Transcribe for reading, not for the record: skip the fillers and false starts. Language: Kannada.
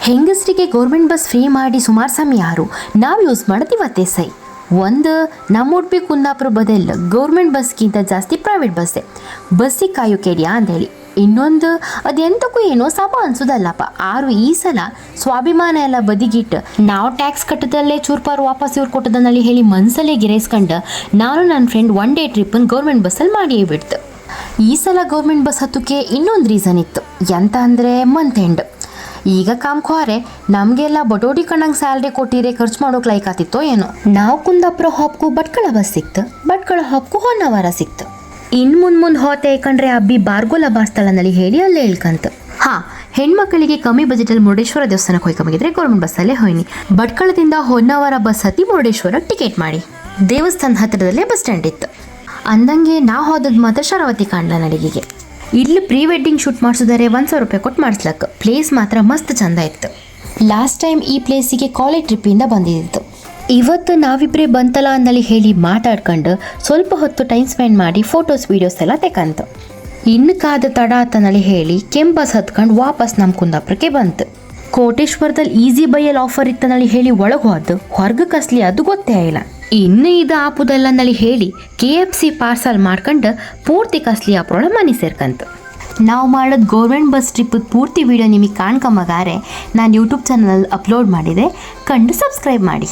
ಹೆಂಗಸರಿಗೆ ಗೌರ್ಮೆಂಟ್ ಬಸ್ ಫ್ರೀ ಮಾಡಿ ಸುಮಾರು ಸಮಯ ಯಾರು ನಾವು ಯೂಸ್ ಮಾಡೋದು ಇವತ್ತೇ ಸೈ. ಒಂದು ನಮ್ಮ ಉಡುಪಿ ಕುಂದಾಪುರ ಬದಲ್ ಗೌರ್ಮೆಂಟ್ ಬಸ್ಗಿಂತ ಜಾಸ್ತಿ ಪ್ರೈವೇಟ್ ಬಸ್ಸಿಗೆ ಕಾಯೋಕೆಡಿಯಾ ಅಂಥೇಳಿ. ಇನ್ನೊಂದು ಅದೆಂತಕ್ಕೂ ಏನೋ ಸಭ ಅನ್ಸೋದಲ್ಲಪ್ಪ. ಆರು ಈ ಸಲ ಸ್ವಾಭಿಮಾನ ಎಲ್ಲ ಬದಿಗಿಟ್ಟು ನಾವು ಟ್ಯಾಕ್ಸ್ ಕಟ್ಟದಲ್ಲೇ ಚೂರ್ಪಾರು ವಾಪಸ್ ಇವ್ರು ಕೊಟ್ಟದನ್ನಲ್ಲಿ ಹೇಳಿ ಮನಸ್ಸಲ್ಲೇ ಗಿರೈಸ್ಕೊಂಡು ನಾನು ನನ್ನ ಫ್ರೆಂಡ್ ಒನ್ ಡೇ ಟ್ರಿಪ್ಪನ್ನು ಗೌರ್ಮೆಂಟ್ ಬಸ್ಸಲ್ಲಿ ಮಾಡಿಯೇ ಬಿಡ್ತು. ಈ ಸಲ ಗೌರ್ಮೆಂಟ್ ಬಸ್ ಹತ್ತಕ್ಕೆ ಇನ್ನೊಂದು ರೀಸನ್ ಇತ್ತು. ಎಂತ ಅಂದರೆ ಮಂತ್ ಎಂಡ್. ಈಗ ಕಾಮ್ಕೋರೆ ನಮಗೆಲ್ಲ ಬಟೋಡಿ ಕಣ್ಣಂಗೆ ಸ್ಯಾಲ್ರಿ ಕೊಟ್ಟಿರೆ ಖರ್ಚು ಮಾಡೋಕೆ ಲೈಕ್ ಆತಿತ್ತೋ ಏನೋ. ನಾವು ಕುಂದಾಪುರ ಹಾಪ್ಗೂ ಭಟ್ಕಳ ಬಸ್ ಸಿಕ್ತು, ಭಟ್ಕಳ ಹಾಪ್ಗೂ ಹೊನ್ನಾವರ ಸಿಕ್ತು. ಇನ್ನು ಮುಂದೆ ಹೋತೆ ಏಕಂಡ್ರೆ ಅಬ್ಬಿ ಬಾರ್ಗೋಲ ಬಾರ್ಸ್ಥಳನಲ್ಲಿ ಹೇಳಿ ಅಲ್ಲೇ ಇಳ್ಕಂತು. ಹೆಣ್ಮಕ್ಳಿಗೆ ಕಮ್ಮಿ ಬಜೆಟಲ್ಲಿ ಮುರುಡೇಶ್ವರ ದೇವಸ್ಥಾನಕ್ಕೆ ಹೋಯ್ಕೊಂಬಗಿದ್ರೆ ಗೌರ್ಮೆಂಟ್ ಬಸ್ಸಲ್ಲೇ ಹೋಯ್ನಿ. ಭಟ್ಕಳದಿಂದ ಹೊನ್ನಾವರ ಬಸ್ ಹತ್ತಿ ಮುರುಡೇಶ್ವರ ಟಿಕೆಟ್ ಮಾಡಿ ದೇವಸ್ಥಾನದ ಹತ್ತಿರದಲ್ಲೇ ಬಸ್ ಸ್ಟ್ಯಾಂಡ್ ಇತ್ತು. ಅಂದಂಗೆ ನಾವು ಹೋದದ್ದು ಮಾತ್ರ ಶರಾವತಿ ಕಾಣ್ಲ ನಡಿಗೆಗೆ. ಇಲ್ಲಿ ಪ್ರೀ ವೆಡ್ಡಿಂಗ್ ಶೂಟ್ ಮಾಡಿಸಿದರೆ 1,000 ರೂಪಾಯಿ ಕೊಟ್ಟು ಮಾಡಿಸ್ಲಕ್ಕ. ಪ್ಲೇಸ್ ಮಾತ್ರ ಮಸ್ತ್ ಚಂದ ಇತ್ತು. ಲಾಸ್ಟ್ ಟೈಮ್ ಈ ಪ್ಲೇಸಿಗೆ ಕಾಲೇಜ್ ಟ್ರಿಪ್ಪಿಂದ ಬಂದಿದ್ದು. ಇವತ್ತು ನಾವಿಬ್ಬರೇ ಬಂತಲ್ಲ ಅಂದಲ್ಲಿ ಹೇಳಿ ಮಾತಾಡ್ಕೊಂಡು ಸ್ವಲ್ಪ ಹೊತ್ತು ಟೈಮ್ ಸ್ಪೆಂಡ್ ಮಾಡಿ ಫೋಟೋಸ್ ವೀಡಿಯೋಸ್ ಎಲ್ಲ ತೆಕಂತು. ಇನ್ನು ಕಾದ ತಡ ಆತನಲ್ಲಿ ಹೇಳಿ ಕೆಂಪಸ್ ಹತ್ಕೊಂಡು ವಾಪಸ್ ನಮ್ಮ ಕುಂದಾಪುರಕ್ಕೆ ಬಂತು. ಕೋಟೇಶ್ವರದಲ್ಲಿ ಈಸಿ ಬೈಯಲ್ಲಿ ಆಫರ್ ಇತ್ತನಲ್ಲಿ ಹೇಳಿ ಒಳಗೆ ಹೋದ್ದು ಹೊರ್ಗ ಕಸ್ಲಿ ಅದು ಗೊತ್ತೇ ಇಲ್ಲ. ಇನ್ನು ಇದು ಆಪುದಲ್ಲಂದಲ್ಲಿ ಹೇಳಿ KFC ಪಾರ್ಸಲ್ ಮಾಡ್ಕೊಂಡು ಪೂರ್ತಿ ಕಸ್ಲಿ ಆಪ್ರೊಳ ಮನೆ ಸೇರ್ಕಂತು. ನಾವು ಮಾಡೋದು ಗೌರ್ಮೆಂಟ್ ಬಸ್ ಟ್ರಿಪ್ಪದ ಪೂರ್ತಿ ವಿಡಿಯೋ ನಿಮಗೆ ಕಾಣ್ಕೊಂಬಗಾರೆ ನಾನು ಯೂಟ್ಯೂಬ್ ಚಾನಲ್ ಅಪ್ಲೋಡ್ ಮಾಡಿದೆ, ಕಂಡು ಸಬ್ಸ್ಕ್ರೈಬ್ ಮಾಡಿ.